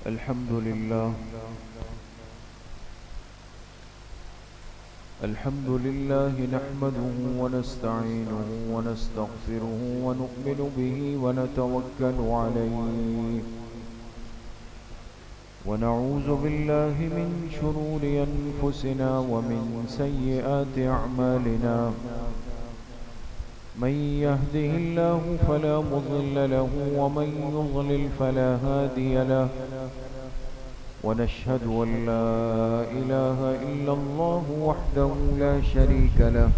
الحمد لله نحمده ونستعينه ونستغفره ونؤمن به ونتوكل عليه ونعوذ بالله من شرور أنفسنا ومن سيئات أعمالنا من يهده الله فلا مضل له ومن يضلل فلا هادي له ونشهد أن لا إله إلا الله وحده لا شريك له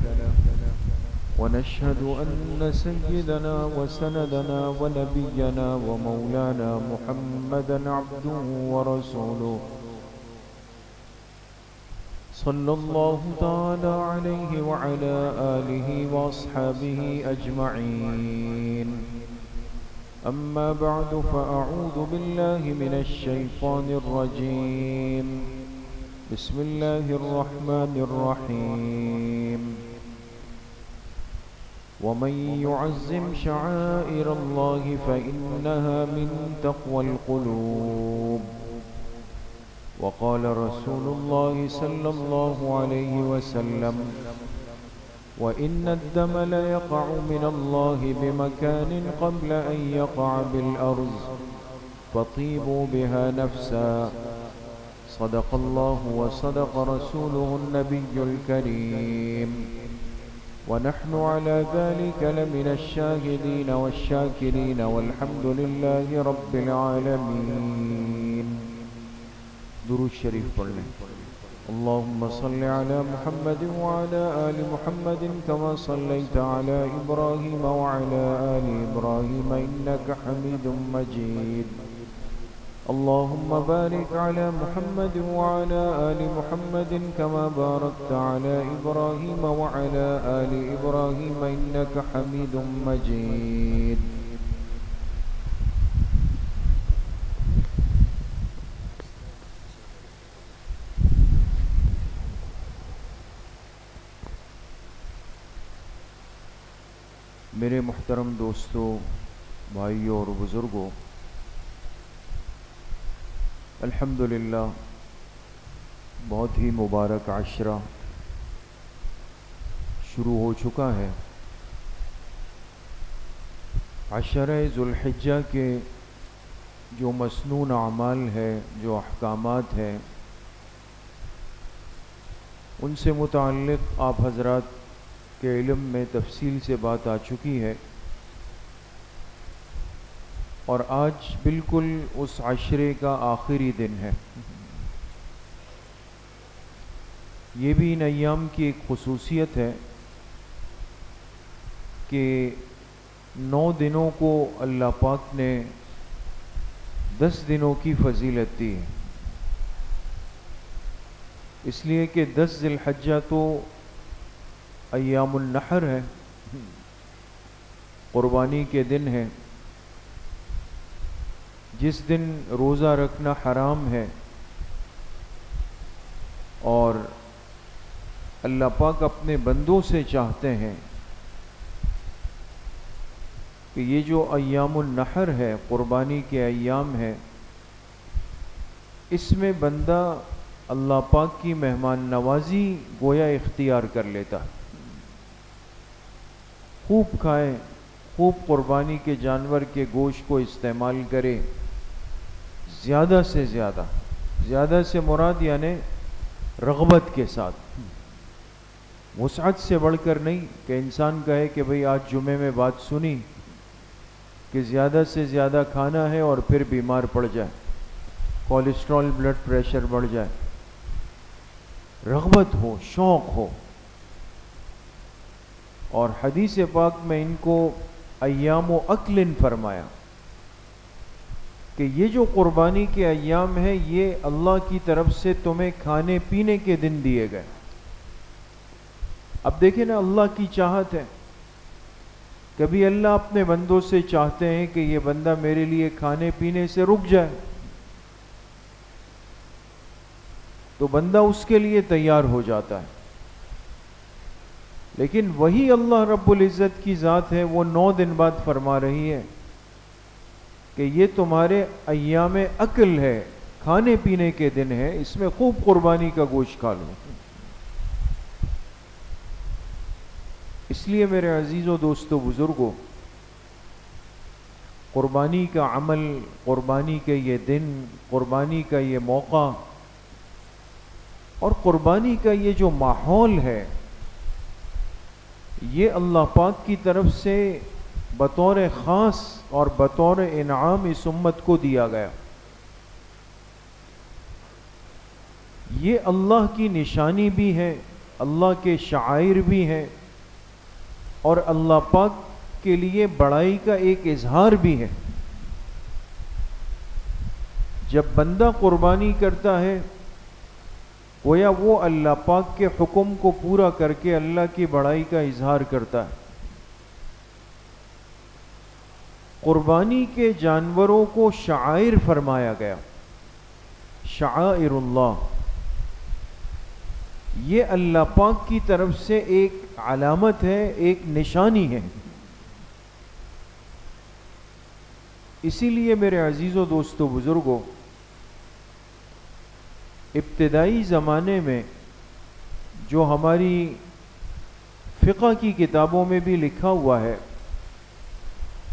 ونشهد أن سيدنا وسندنا ونبينا ومولانا محمدا عبده ورسوله صلى الله تعالى عليه وعلى آله وأصحابه أجمعين أما بعد فأعوذ بالله من الشيطان الرجيم بسم الله الرحمن الرحيم ومن يعظم شعائر الله فإنها من تقوى القلوب وقال رسول الله صلى الله عليه وسلم وإن الدم ليقع من الله بمكان قبل أن يقع بالأرض فطيبوا بها نفسا صدق الله وصدق رسوله النبي الكريم ونحن على ذلك لمن الشاهدين والشاكرين والحمد لله رب العالمين. درود شریف پڑھ لیں. اللهم صل على محمد وعلى آل محمد كما صليت على إبراهيم وعلى آل إبراهيم إنك حميد مجيد. اللهم بارك على محمد وعلى آل محمد كما باركت على إبراهيم وعلى آل إبراهيم إنك حميد مجيد. میرے محترم دوستوں، بھائیوں اور بزرگوں، الحمدللہ بہت ہی مبارک عشرہ شروع ہو چکا ہے. عشرہ ذو الحجہ کے جو مسنون اعمال ہے، جو احکامات ہیں، ان سے متعلق آپ حضرات کے علم میں تفصیل سے بات آ چکی ہے، اور آج بالکل اس عشرے کا آخری دن ہے. یہ بھی ان ایام کی ایک خصوصیت ہے کہ 9 دنوں کو اللہ پاک نے 10 دنوں کی فضیلت دی ہے، اس لیے کہ 10 ذی الحجہ تو ایام النحر ہے، قربانی کے دن ہے، جس دن روزہ رکھنا حرام ہے، اور اللہ پاک اپنے بندوں سے چاہتے ہیں کہ یہ جو ایام النحر ہے، قربانی کے ایام ہے، اس میں بندہ اللہ پاک کی مہمان نوازی گویا اختیار کر لیتا ہے. خوب کھائے، خوب قربانی کے جانور کے گوشت کو استعمال کرے، زیادہ سے زیادہ، زیادہ سے مراد یعنی رغبت کے ساتھ، وسعت سے بڑھ کر نہیں کہ انسان کہے کہ بھئی آج جمعے میں بات سنی کہ زیادہ سے زیادہ کھانا ہے اور پھر بیمار پڑ جائے، کولیسٹرول بلڈ پریشر بڑھ جائے. رغبت ہو، شوق ہو. اور حدیث پاک میں ان کو ایام و اکل فرمایا کہ یہ جو قربانی کے ایام ہیں، یہ اللہ کی طرف سے تمہیں کھانے پینے کے دن دیے گئے. اب دیکھیں نا، اللہ کی چاہت ہے. کبھی اللہ اپنے بندوں سے چاہتے ہیں کہ یہ بندہ میرے لیے کھانے پینے سے رک جائے، تو بندہ اس کے لیے تیار ہو جاتا ہے. لیکن وہی اللہ رب العزت کی ذات ہے، وہ 9 دن بعد فرما رہی ہے کہ یہ تمہارے ایام عقل ہے، کھانے پینے کے دن ہیں، اس میں خوب قربانی کا گوشت کھا لوں۔ اس لیے میرے عزیزوں، دوستو، بزرگوں، قربانی کا عمل، قربانی کے یہ دن، قربانی کا یہ موقع اور قربانی کا یہ جو ماحول ہے، یہ اللہ پاک کی طرف سے بطور خاص اور بطور انعام اس امت کو دیا گیا۔ یہ اللہ کی نشانی بھی ہے، اللہ کے شعائر بھی ہیں، اور اللہ پاک کے لیے بڑائی کا ایک اظہار بھی ہے۔ جب بندہ قربانی کرتا ہے گویا وہ اللہ پاک کے حکم کو پورا کر کے اللہ کی بڑائی کا اظہار کرتا ہے۔ قربانی کے جانوروں کو شعائر فرمایا گیا، شعائر اللہ، یہ اللہ پاک کی طرف سے ایک علامت ہے، ایک نشانی ہے۔ اسی لیے میرے عزیزوں، دوستو، بزرگوں، ابتدائی زمانے میں جو ہماری فقہ کی کتابوں میں بھی لکھا ہوا ہے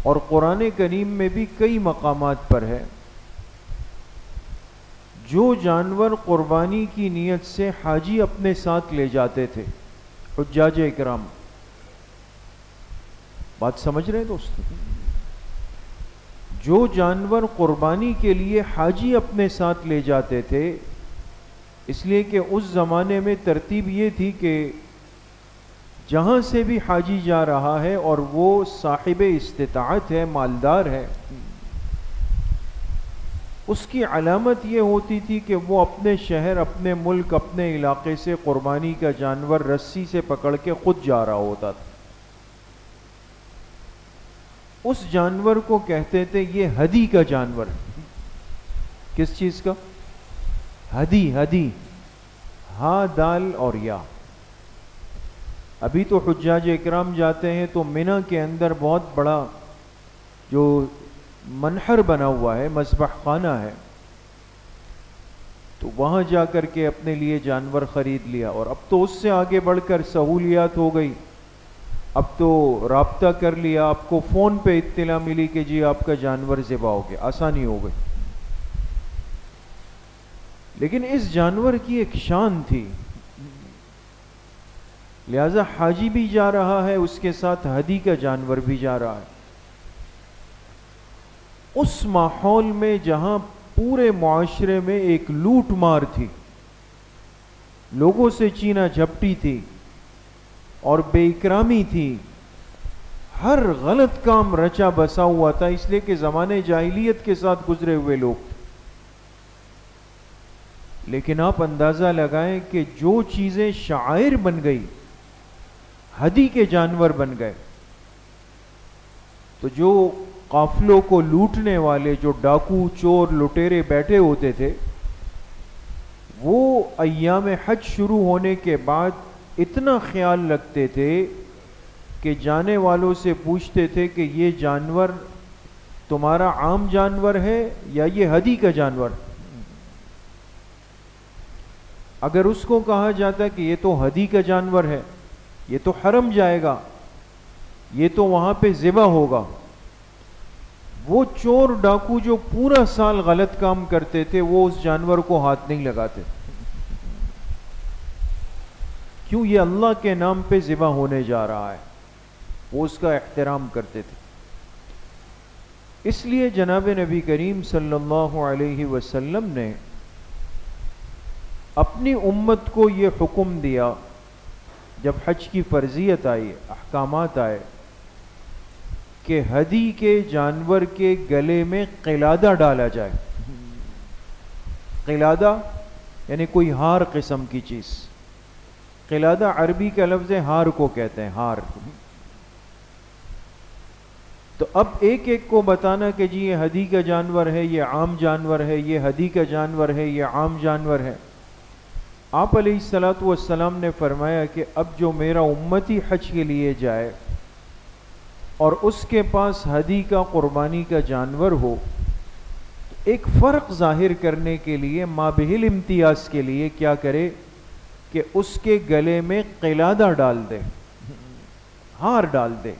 اور قرآن کریم میں بھی کئی مقامات پر ہے، جو جانور قربانی کی نیت سے حاجی اپنے ساتھ لے جاتے تھے، حجاج اکرام، بات سمجھ رہے ہیں دوستو؟ جو جانور قربانی کے لیے حاجی اپنے ساتھ لے جاتے تھے، اس لیے کہ اس زمانے میں ترتیب یہ تھی کہ جہاں سے بھی حاجی جا رہا ہے اور وہ صاحب استطاعت ہے، مالدار ہے، اس کی علامت یہ ہوتی تھی کہ وہ اپنے شہر، اپنے ملک، اپنے علاقے سے قربانی کا جانور رسی سے پکڑ کے خود جا رہا ہوتا تھا۔ اس جانور کو کہتے تھے یہ ہدی کا جانور۔ کس چیز کا؟ ہدی، ہدی، ہاں، دال اور یا۔ ابھی تو حجاج اکرام جاتے ہیں تو منی کے اندر بہت بڑا جو منحر بنا ہوا ہے، مذبح خانہ ہے، تو وہاں جا کر کے اپنے لیے جانور خرید لیا۔ اور اب تو اس سے آگے بڑھ کر سہولیات ہو گئی، اب تو رابطہ کر لیا، آپ کو فون پہ اطلاع ملی کہ جی آپ کا جانور ذبح ہو گیا، آسانی ہو گئی۔ لیکن اس جانور کی ایک شان تھی، لہذا حاجی بھی جا رہا ہے، اس کے ساتھ ہدی کا جانور بھی جا رہا ہے۔ اس ماحول میں جہاں پورے معاشرے میں ایک لوٹ مار تھی، لوگوں سے چینا جھپٹی تھی اور بے اکرامی تھی، ہر غلط کام رچا بسا ہوا تھا، اس لیے کہ زمانے جاہلیت کے ساتھ گزرے ہوئے لوگ تھے۔ لیکن آپ اندازہ لگائیں کہ جو چیزیں شعائر بن گئی، ہدی کے جانور بن گئے، تو جو قافلوں کو لوٹنے والے، جو ڈاکو، چور، لٹیرے بیٹھے ہوتے تھے، وہ ایام حج شروع ہونے کے بعد اتنا خیال رکھتے تھے کہ جانے والوں سے پوچھتے تھے کہ یہ جانور تمہارا عام جانور ہے یا یہ ہدی کا جانور؟ اگر اس کو کہا جاتا کہ یہ تو ہدی کا جانور ہے، یہ تو حرم جائے گا، یہ تو وہاں پہ ذبح ہوگا، وہ چور ڈاکو جو پورا سال غلط کام کرتے تھے وہ اس جانور کو ہاتھ نہیں لگاتے۔ کیوں؟ یہ اللہ کے نام پہ ذبح ہونے جا رہا ہے، وہ اس کا احترام کرتے تھے۔ اس لیے جناب نبی کریم صلی اللہ علیہ وسلم نے اپنی امت کو یہ حکم دیا، جب حج کی فرضیت آئی، احکامات آئے، کہ ہدی کے جانور کے گلے میں قلادہ ڈالا جائے۔ قلادہ یعنی کوئی ہار قسم کی چیز، قلادہ عربی کا لفظ ہے، ہار کو کہتے ہیں، ہار۔ تو اب ایک ایک کو بتانا کہ جی یہ ہدی کا جانور ہے، یہ عام جانور ہے، یہ ہدی کا جانور ہے، یہ عام جانور ہے۔ آپ علیہ الصلوۃ والسلام نے فرمایا کہ اب جو میرا امتی حج کے لیے جائے اور اس کے پاس ہدی کا، قربانی کا جانور ہو، ایک فرق ظاہر کرنے کے لیے مابہل امتیاز کے لیے کیا کرے کہ اس کے گلے میں قلادہ ڈال دے، ہار ڈال دے،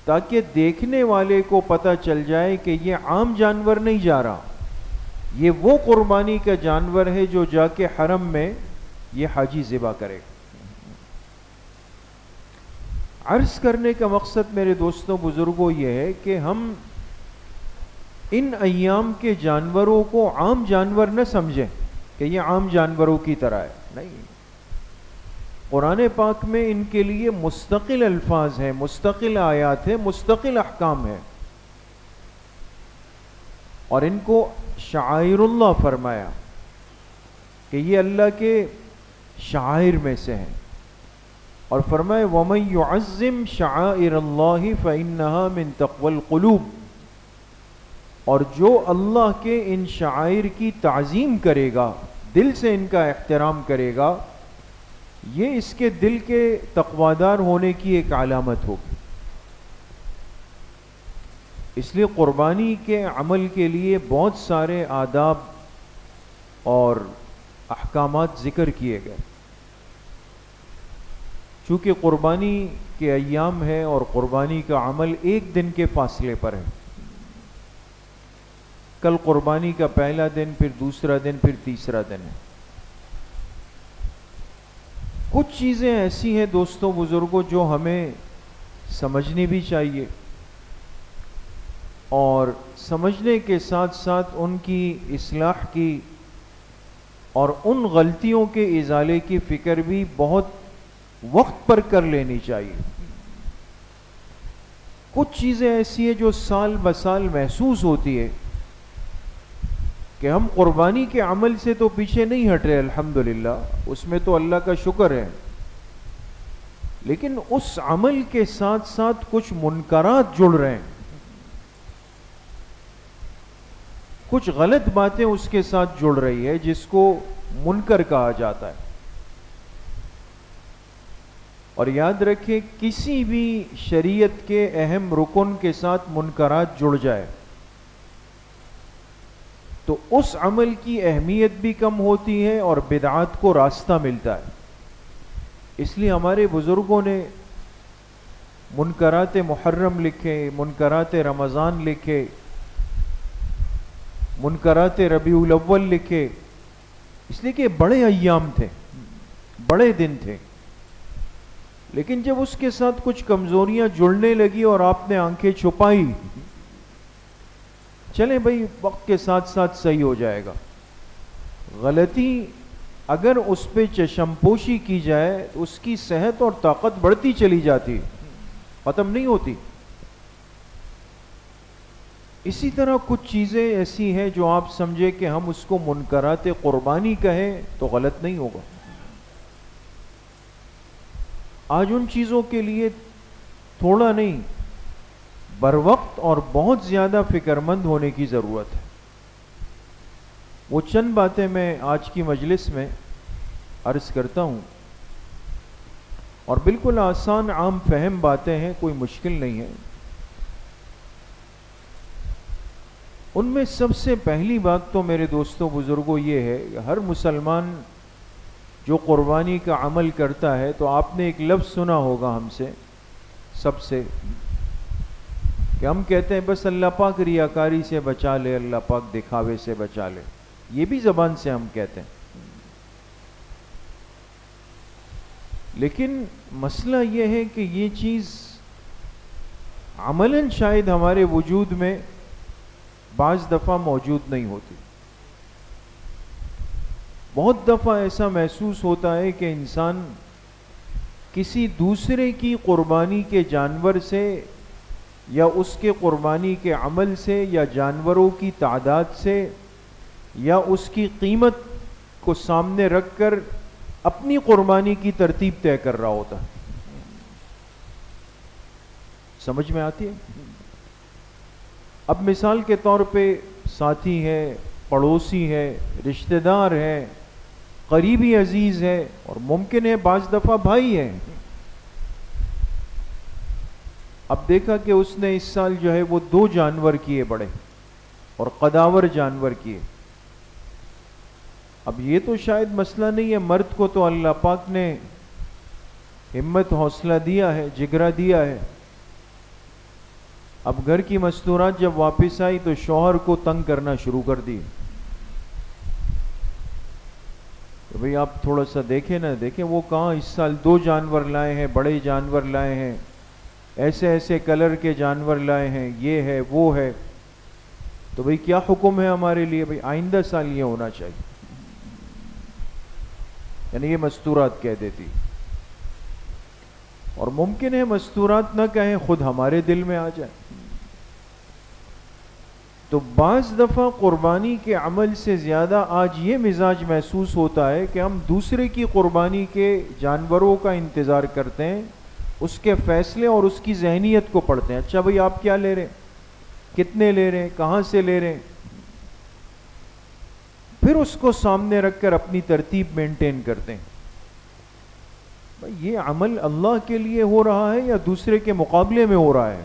تاکہ دیکھنے والے کو پتہ چل جائے کہ یہ عام جانور نہیں جا رہا، یہ وہ قربانی کا جانور ہے جو جا کے حرم میں یہ حاجی ذبح کرے۔ عرض کرنے کا مقصد میرے دوستوں بزرگوں یہ ہے کہ ہم ان ایام کے جانوروں کو عام جانور نہ سمجھیں کہ یہ عام جانوروں کی طرح ہے، نہیں، قرآن پاک میں ان کے لیے مستقل الفاظ ہیں، مستقل آیات ہیں، مستقل احکام ہیں، اور ان کو شعائر اللہ فرمایا کہ یہ اللہ کے شعائر میں سے ہیں، اور فرمائے وَمَن يُعَظِّمْ شَعَائِرَ اللَّهِ فَإِنَّهَا مِن تَقْوَى الْقُلُوبِ، اور جو اللہ کے ان شعائر کی تعظیم کرے گا، دل سے ان کا احترام کرے گا، یہ اس کے دل کے تقوادار ہونے کی ایک علامت ہوگی۔ اس لیے قربانی کے عمل کے لیے بہت سارے آداب اور احکامات ذکر کیے گئے، چونکہ قربانی کے ایام ہے اور قربانی کا عمل ایک دن کے فاصلے پر ہے، کل قربانی کا پہلا دن، پھر دوسرا دن، پھر تیسرا دن ہے۔ کچھ چیزیں ایسی ہیں دوستوں بزرگوں جو ہمیں سمجھنی بھی چاہیے، اور سمجھنے کے ساتھ ساتھ ان کی اصلاح کی اور ان غلطیوں کے ازالے کی فکر بھی بہت وقت پر کر لینی چاہیے۔ کچھ چیزیں ایسی ہیں جو سال بسال محسوس ہوتی ہے کہ ہم قربانی کے عمل سے تو پیچھے نہیں ہٹ رہے، الحمدللہ اس میں تو اللہ کا شکر ہے، لیکن اس عمل کے ساتھ ساتھ کچھ منکرات جڑ رہے ہیں، کچھ غلط باتیں اس کے ساتھ جڑ رہی ہے جس کو منکر کہا جاتا ہے۔ اور یاد رکھیں کسی بھی شریعت کے اہم رکن کے ساتھ منکرات جڑ جائے تو اس عمل کی اہمیت بھی کم ہوتی ہے اور بدعات کو راستہ ملتا ہے۔ اس لیے ہمارے بزرگوں نے منکرات محرم لکھے، منکرات رمضان لکھے، منکرات ربیع الاول لکھے، اس لیے کہ بڑے ایام تھے، بڑے دن تھے، لیکن جب اس کے ساتھ کچھ کمزوریاں جڑنے لگی اور آپ نے آنکھیں چھپائی، چلیں بھائی وقت کے ساتھ ساتھ صحیح ہو جائے گا، غلطی اگر اس پہ چشم پوشی کی جائے تو اس کی صحت اور طاقت بڑھتی چلی جاتی، ختم نہیں ہوتی۔ اسی طرح کچھ چیزیں ایسی ہیں جو آپ سمجھے کہ ہم اس کو منکرات قربانی کہیں تو غلط نہیں ہوگا۔ آج ان چیزوں کے لیے تھوڑا نہیں، بر وقت اور بہت زیادہ فکر مند ہونے کی ضرورت ہے۔ وہ چند باتیں میں آج کی مجلس میں عرض کرتا ہوں، اور بالکل آسان عام فہم باتیں ہیں، کوئی مشکل نہیں ہے۔ ان میں سب سے پہلی بات تو میرے دوستوں بزرگوں یہ ہے کہ ہر مسلمان جو قربانی کا عمل کرتا ہے تو آپ نے ایک لفظ سنا ہوگا ہم سے سب سے کہ ہم کہتے ہیں بس اللہ پاک ریاکاری سے بچا لے، اللہ پاک دکھاوے سے بچا لے، یہ بھی زبان سے ہم کہتے ہیں، لیکن مسئلہ یہ ہے کہ یہ چیز عملاً شاید ہمارے وجود میں بعض دفعہ موجود نہیں ہوتی۔ بہت دفعہ ایسا محسوس ہوتا ہے کہ انسان کسی دوسرے کی قربانی کے جانور سے یا اس کے قربانی کے عمل سے یا جانوروں کی تعداد سے یا اس کی قیمت کو سامنے رکھ کر اپنی قربانی کی ترتیب طے کر رہا ہوتا ہے۔ سمجھ میں آتی ہے؟ اب مثال کے طور پہ ساتھی ہے، پڑوسی ہے، رشتہ دار ہے، قریبی عزیز ہے، اور ممکن ہے بعض دفعہ بھائی ہے۔ اب دیکھا کہ اس نے اس سال جو ہے وہ 2 جانور کیے بڑے، اور قداور جانور کی ہے. اب یہ تو شاید مسئلہ نہیں ہے، مرد کو تو اللہ پاک نے ہمت حوصلہ دیا ہے، جگرا دیا ہے. اب گھر کی مستورات جب واپس آئی تو شوہر کو تنگ کرنا شروع کر دی کہ بھئی آپ تھوڑا سا دیکھیں نا، دیکھیں وہ کہاں اس سال 2 جانور لائے ہیں، بڑے جانور لائے ہیں، ایسے ایسے کلر کے جانور لائے ہیں، یہ ہے وہ ہے. تو بھئی کیا حکم ہے ہمارے لیے؟ بھئی آئندہ سال یہ ہونا چاہیے. یعنی یہ مستورات کہہ دیتی. اور ممکن ہے مستورات نہ کہیں، خود ہمارے دل میں آ جائے. تو بعض دفعہ قربانی کے عمل سے زیادہ آج یہ مزاج محسوس ہوتا ہے کہ ہم دوسرے کی قربانی کے جانوروں کا انتظار کرتے ہیں، اس کے فیصلے اور اس کی ذہنیت کو پڑھتے ہیں. اچھا بھئی آپ کیا لے رہے ہیں، کتنے لے رہے ہیں، کہاں سے لے رہے ہیں، پھر اس کو سامنے رکھ کر اپنی ترتیب مینٹین کرتے ہیں. بھئی یہ عمل اللہ کے لیے ہو رہا ہے یا دوسرے کے مقابلے میں ہو رہا ہے؟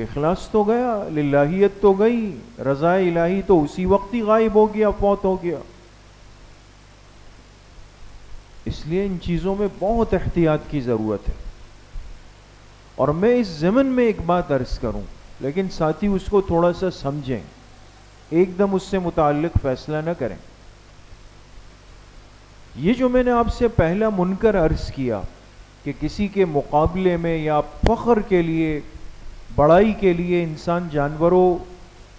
اخلاص تو گیا، للہیت تو گئی، رضا الہی تو اسی وقت ہی غائب ہو گیا، فوت ہو گیا. اس لیے ان چیزوں میں بہت احتیاط کی ضرورت ہے. اور میں اس ضمن میں ایک بات عرض کروں، لیکن ساتھی اس کو تھوڑا سا سمجھیں، ایک دم اس سے متعلق فیصلہ نہ کریں. یہ جو میں نے آپ سے پہلا منکر عرض کیا کہ کسی کے مقابلے میں یا فخر کے لیے، بڑائی کے لیے انسان جانوروں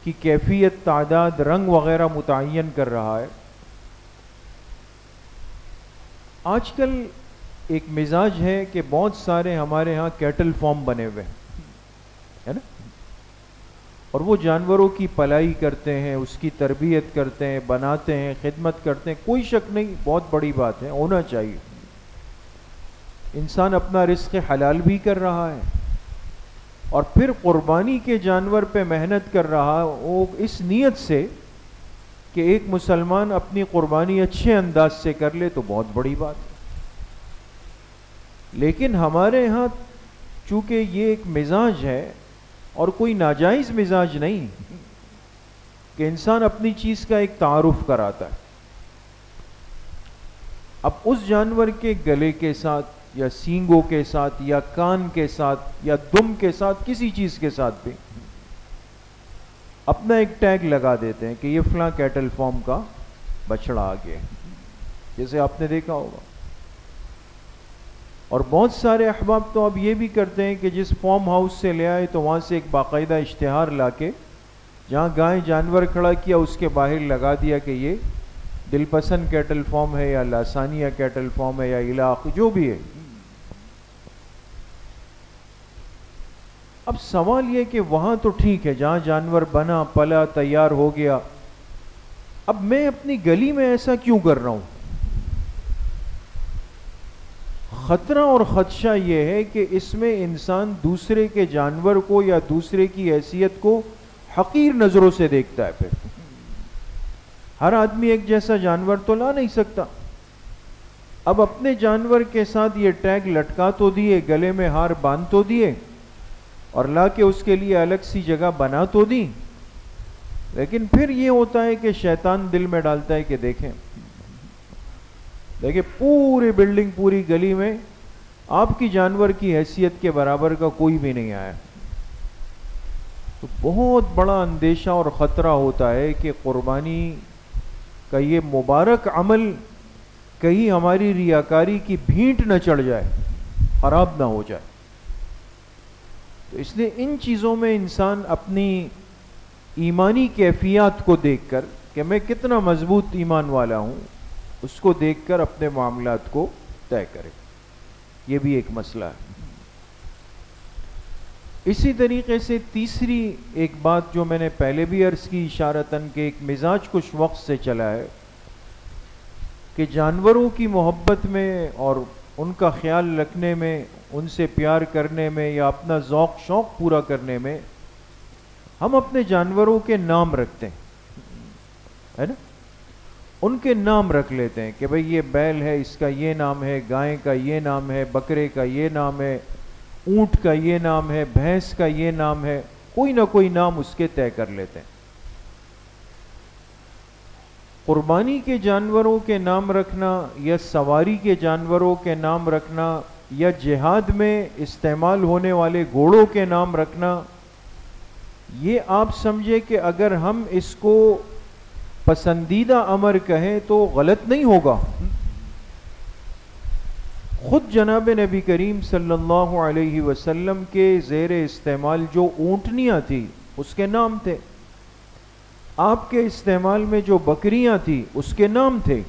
کی کیفیت، تعداد، رنگ وغیرہ متعین کر رہا ہے، آج کل ایک مزاج ہے کہ بہت سارے ہمارے ہاں کیٹل فارم بنے ہوئے ہیں نا، اور وہ جانوروں کی پلائی کرتے ہیں، اس کی تربیت کرتے ہیں، بناتے ہیں، خدمت کرتے ہیں. کوئی شک نہیں، بہت بڑی بات ہے، ہونا چاہیے. انسان اپنا رزق حلال بھی کر رہا ہے اور پھر قربانی کے جانور پہ محنت کر رہا وہ اس نیت سے کہ ایک مسلمان اپنی قربانی اچھے انداز سے کر لے، تو بہت بڑی بات ہے. لیکن ہمارے ہاں چونکہ یہ ایک مزاج ہے اور کوئی ناجائز مزاج نہیں کہ انسان اپنی چیز کا ایک تعارف کراتا ہے. اب اس جانور کے گلے کے ساتھ یا سینگوں کے ساتھ یا کان کے ساتھ یا دم کے ساتھ، کسی چیز کے ساتھ بھی اپنا ایک ٹیگ لگا دیتے ہیں کہ یہ فلاں کیٹل فارم کا بچڑا آ گیا، جیسے آپ نے دیکھا ہوگا. اور بہت سارے احباب تو اب یہ بھی کرتے ہیں کہ جس فارم ہاؤس سے لے آئے تو وہاں سے ایک باقاعدہ اشتہار لا کے جہاں گائے جانور کھڑا کیا اس کے باہر لگا دیا کہ یہ دل پسند کیٹل فارم ہے یا لاسانیہ کیٹل فارم ہے یا علاق جو بھی ہے. اب سوال یہ کہ وہاں تو ٹھیک ہے جہاں جانور بنا پلا تیار ہو گیا، اب میں اپنی گلی میں ایسا کیوں کر رہا ہوں؟ خطرہ اور خدشہ یہ ہے کہ اس میں انسان دوسرے کے جانور کو یا دوسرے کی حیثیت کو حقیر نظروں سے دیکھتا ہے. پھر ہر آدمی ایک جیسا جانور تو لا نہیں سکتا. اب اپنے جانور کے ساتھ یہ ٹیگ لٹکا تو دیے، گلے میں ہار باندھ تو دیے اور لا کے اس کے لیے الگ سی جگہ بنا تو دی، لیکن پھر یہ ہوتا ہے کہ شیطان دل میں ڈالتا ہے کہ دیکھیں پوری بلڈنگ، پوری گلی میں آپ کی جانور کی حیثیت کے برابر کا کوئی بھی نہیں آیا. تو بہت بڑا اندیشہ اور خطرہ ہوتا ہے کہ قربانی کا یہ مبارک عمل کہیں ہماری ریاکاری کی بھینٹ نہ چڑھ جائے، خراب نہ ہو جائے. تو اس لیے ان چیزوں میں انسان اپنی ایمانی کیفیات کو دیکھ کر کہ میں کتنا مضبوط ایمان والا ہوں، اس کو دیکھ کر اپنے معاملات کو طے کرے. یہ بھی ایک مسئلہ ہے. اسی طریقے سے تیسری ایک بات جو میں نے پہلے بھی عرض کی اشارتاً کہ ایک مزاج کچھ وقت سے چلا ہے کہ جانوروں کی محبت میں اور ان کا خیال رکھنے میں، ان سے پیار کرنے میں یا اپنا ذوق شوق پورا کرنے میں ہم اپنے جانوروں کے نام رکھتے ہیں، ہے نا؟ ان کے نام رکھ لیتے ہیں کہ بھئی یہ بیل ہے، اس کا یہ نام ہے، گائے کا یہ نام ہے، بکرے کا یہ نام ہے، اونٹ کا یہ نام ہے، بھینس کا یہ نام ہے، کوئی نہ کوئی نام اس کے طے کر لیتے ہیں۔ قربانی کے جانوروں کے نام رکھنا یا سواری کے جانوروں کے نام رکھنا یا جہاد میں استعمال ہونے والے گھوڑوں کے نام رکھنا، یہ آپ سمجھے کہ اگر ہم اس کو پسندیدہ امر کہیں تو غلط نہیں ہوگا۔ خود جناب نبی کریم صلی اللہ علیہ وسلم کے زیر استعمال جو اونٹنیاں تھی اس کے نام تھے، آپ کے استعمال میں جو بکریاں تھی اس کے نام تھے،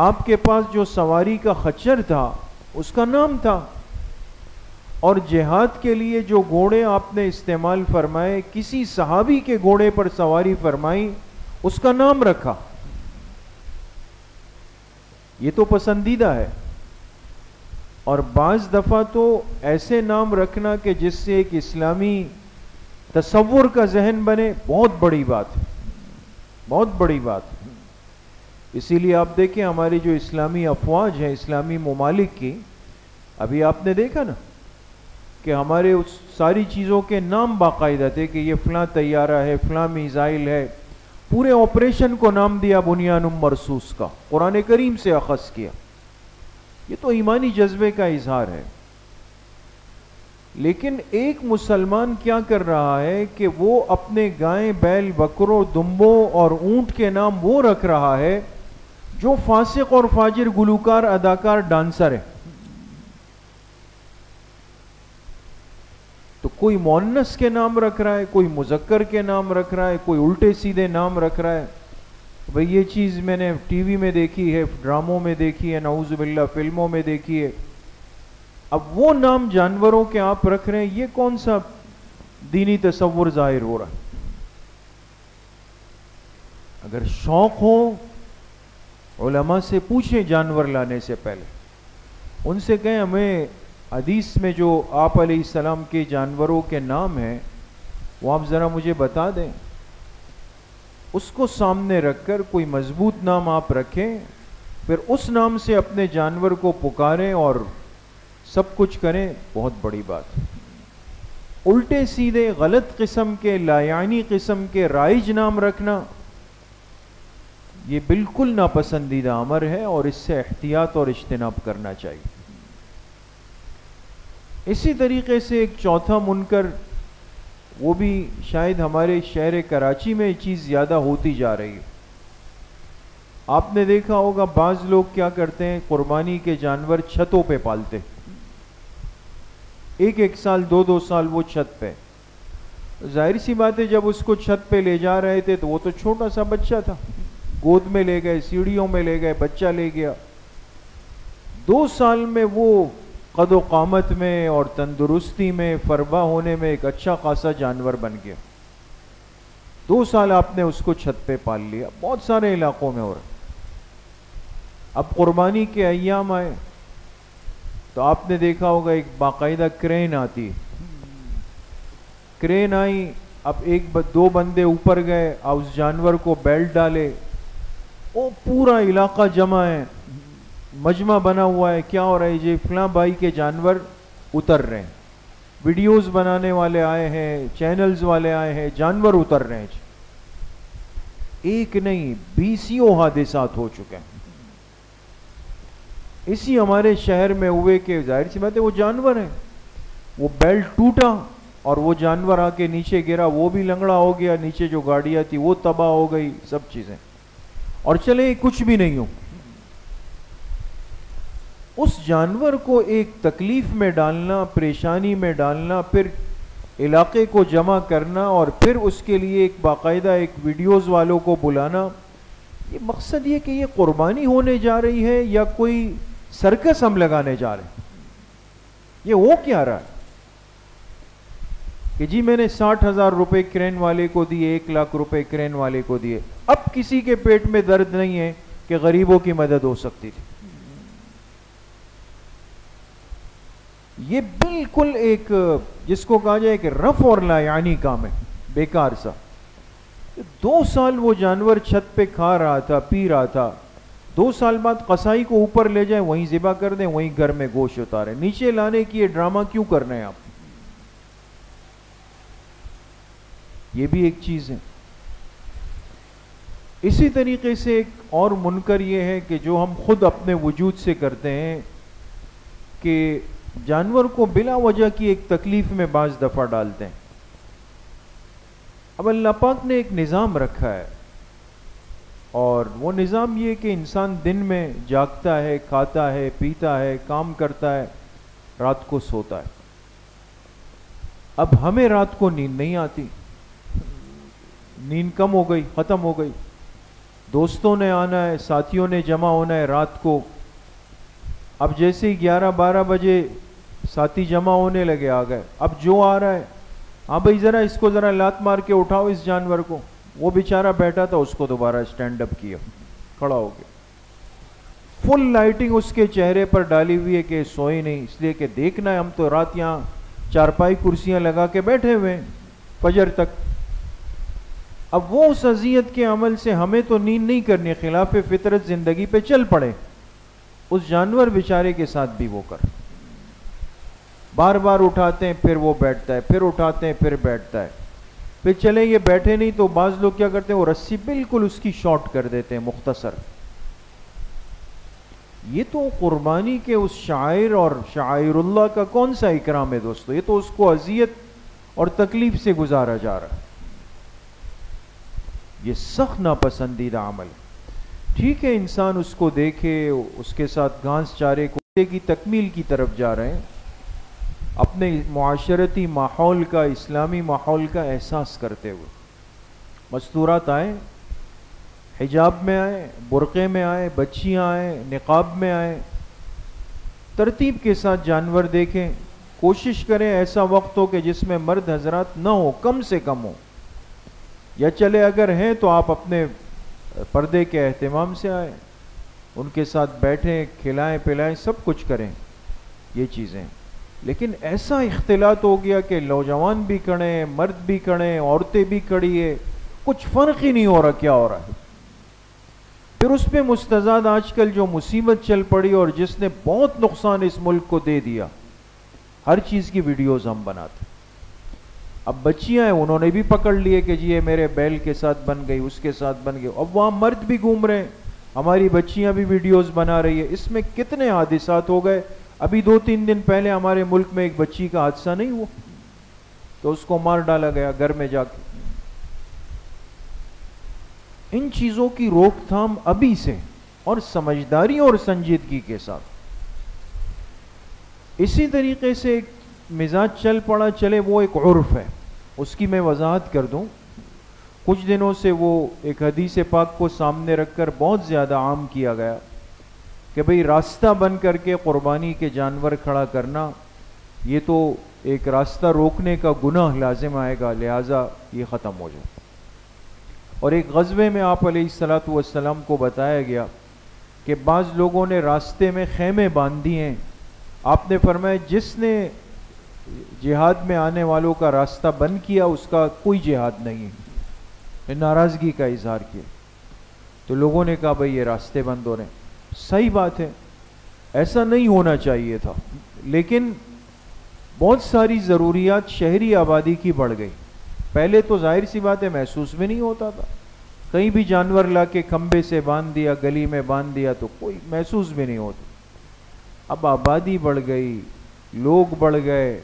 آپ کے پاس جو سواری کا خچر تھا اس کا نام تھا، اور جہاد کے لیے جو گھوڑے آپ نے استعمال فرمائے، کسی صحابی کے گھوڑے پر سواری فرمائی، اس کا نام رکھا۔ یہ تو پسندیدہ ہے۔ اور بعض دفعہ تو ایسے نام رکھنا کہ جس سے ایک اسلامی تصور کا ذہن بنے، بہت بڑی بات ہے، بہت بڑی بات ہے۔ اسی لیے آپ دیکھیں ہماری جو اسلامی افواج ہیں اسلامی ممالک کی، ابھی آپ نے دیکھا نا کہ ہمارے اس ساری چیزوں کے نام باقاعدہ تھے کہ یہ فلاں طیارہ ہے، فلاں میزائل ہے، پورے آپریشن کو نام دیا بنیان مرصوص کا، قرآن کریم سے اخذ کیا۔ یہ تو ایمانی جذبے کا اظہار ہے۔ لیکن ایک مسلمان کیا کر رہا ہے کہ وہ اپنے گائے، بیل، بکروں، دمبوں اور اونٹ کے نام وہ رکھ رہا ہے جو فاسق اور فاجر گلوکار، اداکار، ڈانسر ہے۔ تو کوئی مؤنث کے نام رکھ رہا ہے، کوئی مذکر کے نام رکھ رہا ہے، کوئی الٹے سیدھے نام رکھ رہا ہے۔ بھئی یہ چیز میں نے ٹی وی میں دیکھی ہے، ڈراموں میں دیکھی ہے، نعوذ باللہ فلموں میں دیکھی ہے۔ اب وہ نام جانوروں کے آپ رکھ رہے ہیں، یہ کون سا دینی تصور ظاہر ہو رہا ہے؟ اگر شوق ہو علماء سے پوچھیں جانور لانے سے پہلے، ان سے کہیں ہمیں حدیث میں جو آپ علیہ السلام کے جانوروں کے نام ہیں وہ آپ ذرا مجھے بتا دیں۔ اس کو سامنے رکھ کر کوئی مضبوط نام آپ رکھیں، پھر اس نام سے اپنے جانور کو پکاریں اور سب کچھ کریں، بہت بڑی بات ہے۔ الٹے سیدھے غلط قسم کے، لایعنی قسم کے رائج نام رکھنا یہ بالکل ناپسندیدہ امر ہے اور اس سے احتیاط اور اجتناب کرنا چاہیے۔ اسی طریقے سے ایک چوتھا منکر، وہ بھی شاید ہمارے شہر کراچی میں یہ چیز زیادہ ہوتی جا رہی ہے۔ آپ نے دیکھا ہوگا بعض لوگ کیا کرتے ہیں، قربانی کے جانور چھتوں پہ پالتے، ایک سال، دو سال وہ چھت پہ۔ ظاہر سی بات ہے جب اس کو چھت پہ لے جا رہے تھے تو وہ تو چھوٹا سا بچہ تھا، گود میں لے گئے، سیڑھیوں میں لے گئے، بچہ لے گیا۔ 2 سال میں وہ قد و قامت میں اور تندرستی میں، فربا ہونے میں ایک اچھا خاصا جانور بن گیا۔ 2 سال آپ نے اس کو چھت پہ پال لیا، بہت سارے علاقوں میں ہو رہا۔ اب قربانی کے ایام آئے تو آپ نے دیکھا ہوگا ایک باقاعدہ کرین آتی ہے، کرین آئی، اب 2 بندے اوپر گئے، اس جانور کو بیلٹ ڈالے، وہ پورا علاقہ جمع ہے، مجمع بنا ہوا ہے، کیا ہو رہا ہے جی؟ فلاں بھائی کے جانور اتر رہے ہیں، ویڈیوز بنانے والے آئے ہیں، چینلز والے آئے ہیں، جانور اتر رہے ہیں جی۔ ایک نہیں 20 حادثات ہو چکے ہیں، اسی ہمارے شہر میں ہوئے کہ ظاہر سی بات ہے وہ جانور ہیں، وہ بیلٹ ٹوٹا اور وہ جانور آ کے نیچے گرا، وہ بھی لنگڑا ہو گیا، نیچے جو گاڑیاں تھی وہ تباہ ہو گئی، سب چیزیں، اور چلے کچھ بھی نہیں ہو۔ اس جانور کو ایک تکلیف میں ڈالنا، پریشانی میں ڈالنا، پھر علاقے کو جمع کرنا اور پھر اس کے لیے ایک باقاعدہ ایک ویڈیوز والوں کو بلانا، یہ مقصد یہ کہ یہ قربانی ہونے جا رہی ہے یا کوئی سرکس ہم لگانے جا رہے ہیں؟ یہ ہو کیا رہا ہے کہ جی میں نے 60,000 روپے کرین والے کو دیے، 1 لاکھ روپے کرین والے کو دیے، اب کسی کے پیٹ میں درد نہیں ہے کہ غریبوں کی مدد ہو سکتی تھی۔ یہ بالکل ایک جس کو کہا جائے کہ رف اور لایعنی کام ہے، بیکار سا۔ 2 سال وہ جانور چھت پہ کھا رہا تھا، پی رہا تھا، 2 سال بعد قصائی کو اوپر لے جائیں، وہیں ذبح کر دیں، وہیں گھر میں گوشت اتاریں. نیچے لانے کی یہ ڈرامہ کیوں کر رہے ہیں آپ؟ یہ بھی ایک چیز ہے. اسی طریقے سے ایک اور منکر یہ ہے کہ جو ہم خود اپنے وجود سے کرتے ہیں کہ جانور کو بلا وجہ کی ایک تکلیف میں بعض دفعہ ڈالتے ہیں. اب اللہ پاک نے ایک نظام رکھا ہے، اور وہ نظام یہ کہ انسان دن میں جاگتا ہے، کھاتا ہے، پیتا ہے، کام کرتا ہے، رات کو سوتا ہے. اب ہمیں رات کو نیند نہیں آتی، نیند کم ہو گئی، ختم ہو گئی. دوستوں نے آنا ہے، ساتھیوں نے جمع ہونا ہے رات کو. اب جیسے ہی 11-12 بجے ساتھی جمع ہونے لگے، آ گئے. اب جو آ رہا ہے، ہاں بھائی ذرا اس کو ذرا لات مار کے اٹھاؤ اس جانور کو. وہ بیچارہ بیٹھا تھا، اس کو دوبارہ سٹینڈ اپ کیا، کھڑا ہو گیا. فل لائٹنگ اس کے چہرے پر ڈالی ہوئی ہے کہ سوئی نہیں، اس لیے کہ دیکھنا ہے، ہم تو رات یہاں چارپائی کرسیاں لگا کے بیٹھے ہوئے ہیں فجر تک. اب وہ اس اذیت کے عمل سے ہمیں تو نیند نہیں کرنی، خلاف فطرت زندگی پہ چل پڑے. اس جانور بیچارے کے ساتھ بھی وہ کر، بار بار اٹھاتے ہیں پھر وہ بیٹھتا ہے، پھر اٹھاتے ہیں پھر بیٹھتا ہے. پھر چلیں یہ بیٹھے نہیں تو بعض لوگ کیا کرتے ہیں، وہ رسی بالکل اس کی شارٹ کر دیتے ہیں، مختصر. یہ تو قربانی کے اس شاعر اور شاعر اللہ کا کون سا اکرام ہے دوستو؟ یہ تو اس کو اذیت اور تکلیف سے گزارا جا رہا ہے. یہ سخت ناپسندیدہ عمل ہے. ٹھیک ہے انسان اس کو دیکھے، اس کے ساتھ گھاس چارے کوتے کی تکمیل کی طرف جا رہے ہیں، اپنے معاشرتی ماحول کا، اسلامی ماحول کا احساس کرتے ہوئے. مستورات آئیں، حجاب میں آئیں، برقعے میں آئیں، بچیاں آئیں، نقاب میں آئیں، ترتیب کے ساتھ جانور دیکھیں. کوشش کریں ایسا وقت ہو کہ جس میں مرد حضرات نہ ہو، کم سے کم ہو، یا چلے اگر ہیں تو آپ اپنے پردے کے اہتمام سے آئیں، ان کے ساتھ بیٹھیں، کھلائیں پلائیں، سب کچھ کریں یہ چیزیں. لیکن ایسا اختلاط ہو گیا کہ نوجوان بھی کھڑے ہیں، مرد بھی کھڑے ہیں، عورتیں بھی کھڑی ہے، کچھ فرق ہی نہیں ہو رہا کیا ہو رہا ہے. پھر اس پہ مستضاد آج کل جو مصیبت چل پڑی اور جس نے بہت نقصان اس ملک کو دے دیا، ہر چیز کی ویڈیوز ہم بناتے. اب بچیاں ہیں، انہوں نے بھی پکڑ لیے کہ جی یہ میرے بیل کے ساتھ بن گئی، اس کے ساتھ بن گئی. اب وہاں مرد بھی گھوم رہے ہیں، ہماری بچیاں بھی ویڈیوز بنا رہی ہے. اس میں کتنے حادثات ہو گئے. ابھی 2-3 دن پہلے ہمارے ملک میں ایک بچی کا حادثہ نہیں ہوا تو اس کو مار ڈالا گیا گھر میں جا کے. ان چیزوں کی روک تھام ابھی سے اور سمجھداری اور سنجیدگی کے ساتھ. اسی طریقے سے ایک مزاج چل پڑا، چلے وہ ایک عرف ہے، اس کی میں وضاحت کر دوں. کچھ دنوں سے وہ ایک حدیث پاک کو سامنے رکھ کر بہت زیادہ عام کیا گیا کہ بھئی راستہ بن کر کے قربانی کے جانور کھڑا کرنا، یہ تو ایک راستہ روکنے کا گناہ لازم آئے گا، لہٰذا یہ ختم ہو جائے. اور ایک غزوے میں آپ علیہ الصلوۃ والسلام کو بتایا گیا کہ بعض لوگوں نے راستے میں خیمے باندھ دیے ہیں. آپ نے فرمایا جس نے جہاد میں آنے والوں کا راستہ بند کیا اس کا کوئی جہاد نہیں ہے. ناراضگی کا اظہار کیا تو لوگوں نے کہا بھئی یہ راستے بند ہو رہے ہیں. صحیح بات ہے، ایسا نہیں ہونا چاہیے تھا، لیکن بہت ساری ضروریات شہری آبادی کی بڑھ گئی. پہلے تو ظاہر سی بات ہے محسوس بھی نہیں ہوتا تھا، کہیں بھی جانور لا کے کھمبے سے باندھ دیا، گلی میں باندھ دیا تو کوئی محسوس بھی نہیں ہوتا. اب آبادی بڑھ گئی، لوگ بڑھ گئے،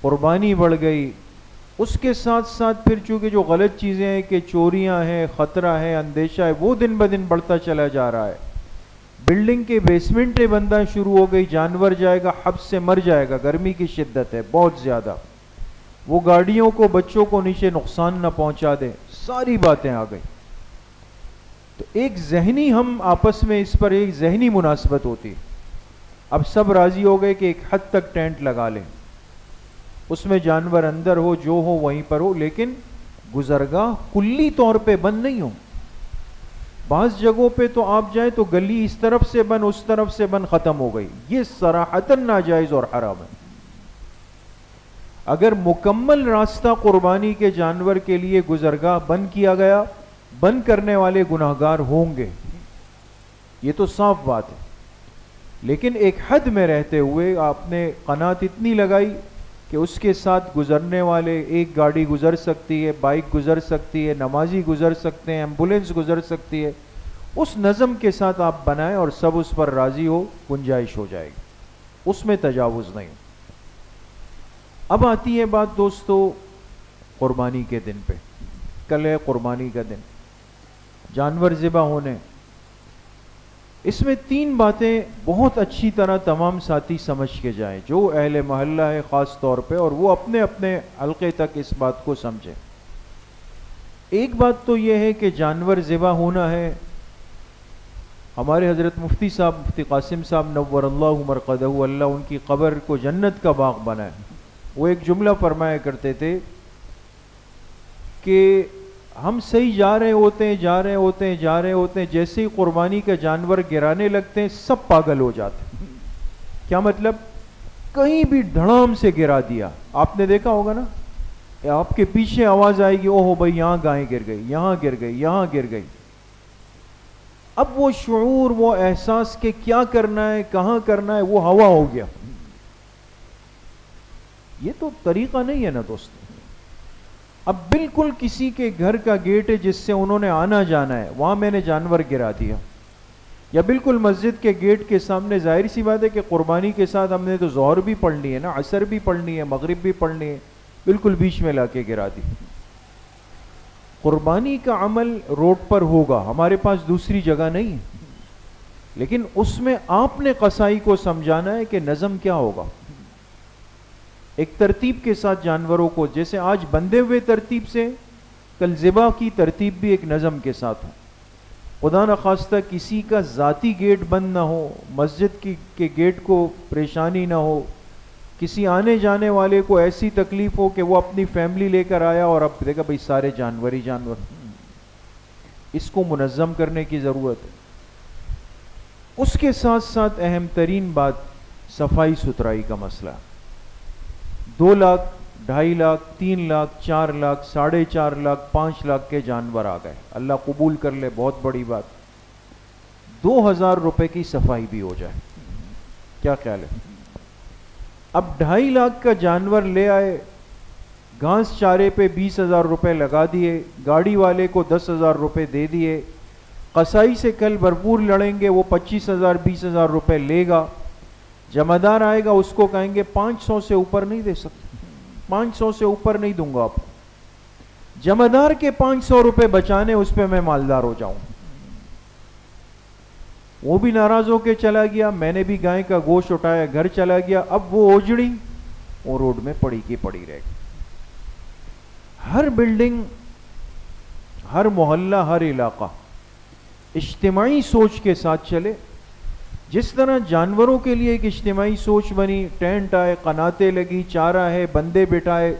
قربانی بڑھ گئی. اس کے ساتھ ساتھ پھر چونکہ جو غلط چیزیں ہیں کہ چوریاں ہیں، خطرہ ہے، اندیشہ ہے، وہ دن بدن بڑھتا چلا جا رہا ہے. بلڈنگ کے بیسمنٹیں بننا شروع ہو گئی، جانور جائے گا حبس سے مر جائے گا، گرمی کی شدت ہے بہت زیادہ، وہ گاڑیوں کو بچوں کو نیچے نقصان نہ پہنچا دے، ساری باتیں آ گئی. تو ایک ذہنی ہم آپس میں اس پر ایک ذہنی مناسبت ہوتی. اب سب راضی ہو گئے کہ ایک حد تک ٹینٹ لگا لیں، اس میں جانور اندر ہو، جو ہو وہیں پر ہو، لیکن گزرگاہ کلی طور پہ بند نہیں ہو. بعض جگہوں پہ تو آپ جائیں تو گلی اس طرف سے بند، اس طرف سے بند، ختم ہو گئی. یہ صراحتاً ناجائز اور حرام ہے. اگر مکمل راستہ قربانی کے جانور کے لیے گزرگاہ بند کیا گیا، بند کرنے والے گناہگار ہوں گے. یہ تو صاف بات ہے، لیکن ایک حد میں رہتے ہوئے آپ نے قناعت اتنی لگائی کہ اس کے ساتھ گزرنے والے، ایک گاڑی گزر سکتی ہے، بائک گزر سکتی ہے، نمازی گزر سکتے ہیں، ایمبولینس گزر سکتی ہے، اس نظم کے ساتھ آپ بنائیں اور سب اس پر راضی ہو، گنجائش ہو جائے گی، اس میں تجاوز نہیں۔ اب آتی ہے بات دوستو قربانی کے دن پہ، کل ہے قربانی کا دن، جانور ذبح ہونے۔ اس میں 3 باتیں بہت اچھی طرح تمام ساتھی سمجھ کے جائیں، جو اہل محلہ ہے خاص طور پہ، اور وہ اپنے اپنے حلقے تک اس بات کو سمجھیں۔ ایک بات تو یہ ہے کہ جانور ذبح ہونا ہے، ہمارے حضرت مفتی صاحب، مفتی قاسم صاحب نور اللہ مرقدہ، اللہ ان کی قبر کو جنت کا باغ بنائے، وہ ایک جملہ فرمایا کرتے تھے کہ ہم صحیح جا رہے ہوتے ہیں، جیسے ہی قربانی کا جانور گرانے لگتے ہیں سب پاگل ہو جاتے ہیں۔ کیا مطلب؟ کہیں بھی دھڑام سے گرا دیا، آپ نے دیکھا ہوگا نا، آپ کے پیچھے آواز آئے گی، اوہ بھائی یہاں گائیں گر گئی، یہاں گر گئی، یہاں گر گئی۔ اب وہ شعور، وہ احساس کہ کیا کرنا ہے، کہاں کرنا ہے، وہ ہوا ہو گیا۔ یہ تو طریقہ نہیں ہے نا دوستو۔ اب بالکل کسی کے گھر کا گیٹ ہے جس سے انہوں نے آنا جانا ہے، وہاں میں نے جانور گرا دیا، یا بالکل مسجد کے گیٹ کے سامنے، ظاہر سی بات ہے کہ قربانی کے ساتھ ہم نے تو ظہر بھی پڑھنی ہے نا، عصر بھی پڑھنی ہے، مغرب بھی پڑھنی ہے، بالکل بیچ میں لا کے گرا دی۔ قربانی کا عمل روڈ پر ہوگا، ہمارے پاس دوسری جگہ نہیں ہے، لیکن اس میں آپ نے قصائی کو سمجھانا ہے کہ نظم کیا ہوگا، ایک ترتیب کے ساتھ جانوروں کو، جیسے آج بندھے ہوئے ترتیب سے، کل ذبح کی ترتیب بھی ایک نظم کے ساتھ ہو۔ خدا نخواستہ کسی کا ذاتی گیٹ بند نہ ہو، مسجد کے گیٹ کو پریشانی نہ ہو، کسی آنے جانے والے کو ایسی تکلیف ہو کہ وہ اپنی فیملی لے کر آیا اور اب دیکھا بھئی سارے جانور ہی جانور۔ اس کو منظم کرنے کی ضرورت ہے۔ اس کے ساتھ ساتھ اہم ترین بات صفائی ستھرائی کا مسئلہ۔ 2 لاکھ، 2.5 لاکھ، 3 لاکھ، 4 لاکھ، 4.5 لاکھ، 5 لاکھ کے جانور آ گئے، اللہ قبول کر لے، بہت بڑی بات۔ 2000 روپے کی صفائی بھی ہو جائے، کیا خیال ہے؟ اب 2.5 لاکھ کا جانور لے آئے، گھاس چارے پہ 20,000 روپے لگا دیے، گاڑی والے کو 10,000 روپے دے دیے، قصائی سے کل بھرپور لڑیں گے، وہ 25,000 20,000 روپے لے گا، جمعدار آئے گا، اس کو کہیں گے 500 سے اوپر نہیں دے سکتے، 500 سے اوپر نہیں دوں گا آپ کو۔ جمعدار کے 500 روپے بچانے، اس پہ میں مالدار ہو جاؤں۔ وہ بھی ناراض ہو کے چلا گیا، میں نے بھی گائے کا گوشت اٹھایا، گھر چلا گیا، اب وہ اوجڑی وہ روڈ میں پڑی کی پڑی رہ گئی۔ ہر بلڈنگ، ہر محلہ، ہر علاقہ اجتماعی سوچ کے ساتھ چلے۔ جس طرح جانوروں کے لیے ایک اجتماعی سوچ بنی، ٹینٹ آئے، قناتیں لگی، چارہ ہے، بندے بٹھائے،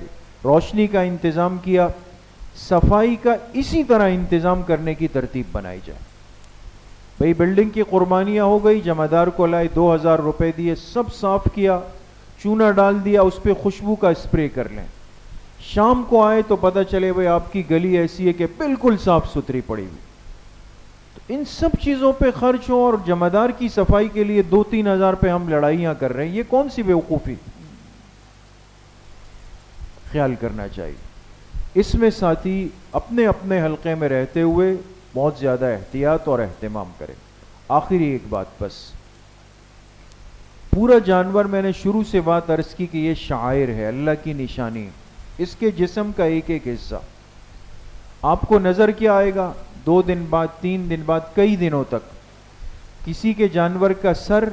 روشنی کا انتظام کیا، صفائی کا اسی طرح انتظام کرنے کی ترتیب بنائی جائے۔ بھئی بلڈنگ کی قربانیاں ہو گئی، جمعدار کو لائے، 2000 روپے دیے، سب صاف کیا، چونا ڈال دیا، اس پہ خوشبو کا اسپرے کر لیں۔ شام کو آئے تو پتہ چلے بھئی آپ کی گلی ایسی ہے کہ بالکل صاف ستھری پڑی ہوئی۔ تو ان سب چیزوں پہ خرچ ہو اور جمعدار کی صفائی کے لیے 2-3 ہزار پہ ہم لڑائیاں کر رہے ہیں، یہ کون سی بیوقوفی؟ خیال کرنا چاہیے۔ اس میں ساتھی اپنے اپنے حلقے میں رہتے ہوئے بہت زیادہ احتیاط اور اہتمام کرے۔ آخری ایک بات بس، پورا جانور، میں نے شروع سے بات عرض کی کہ یہ شعائر ہے، اللہ کی نشانی، اس کے جسم کا ایک ایک حصہ آپ کو نظر کیا آئے گا 2 دن بعد، 3 دن بعد، کئی دنوں تک کسی کے جانور کا سر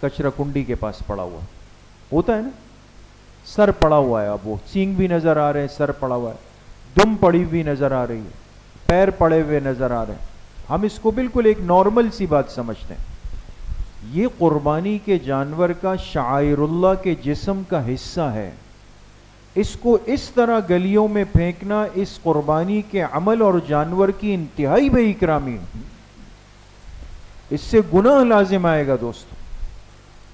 کچرا کنڈی کے پاس پڑا ہوا ہوتا ہے نا، سر پڑا ہوا ہے، اب وہ سینگ بھی نظر آ رہے ہیں، سر پڑا ہوا ہے، دم پڑی ہوئی نظر آ رہی ہے، پیر پڑے ہوئے نظر آ رہے ہیں، ہم اس کو بالکل ایک نارمل سی بات سمجھتے ہیں۔ یہ قربانی کے جانور کا شعائر اللہ کے جسم کا حصہ ہے، اس کو اس طرح گلیوں میں پھینکنا اس قربانی کے عمل اور جانور کی انتہائی بے اکرامی، اس سے گناہ لازم آئے گا دوستو۔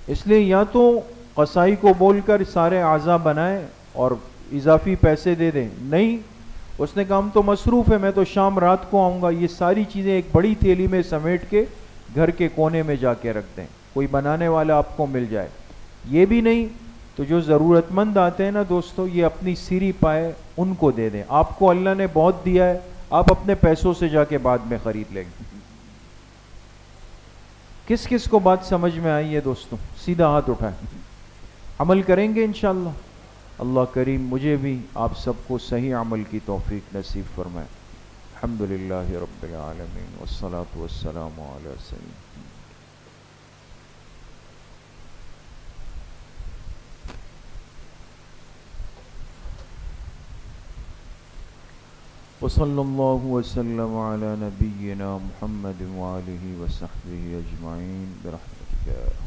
اس لیے یا تو قصائی کو بول کر سارے اعضاء بنائیں اور اضافی پیسے دے دیں، نہیں اس نے کہا ہم تو مصروف ہے، میں تو شام رات کو آؤں گا، یہ ساری چیزیں ایک بڑی تھیلی میں سمیٹ کے گھر کے کونے میں جا کے رکھ دیں، کوئی بنانے والا آپ کو مل جائے۔ یہ بھی نہیں تو جو ضرورت مند آتے ہیں نا دوستو، یہ اپنی سیری پائے ان کو دے دیں۔ آپ کو اللہ نے بہت دیا ہے، آپ اپنے پیسوں سے جا کے بعد میں خرید لیں گے۔ کس کس کو بات سمجھ میں آئی ہے دوستو؟ سیدھا ہاتھ اٹھائیں، عمل کریں گے انشاءاللہ۔ اللہ کریم مجھے بھی آپ سب کو صحیح عمل کی توفیق نصیب فرمائے۔ الحمدللہ رب العالمین والصلاة والسلام علی سیدنا وصلی اللہ وسلم علی نبینا محمد وآلہ وصحبہ اجمعین برحمتک۔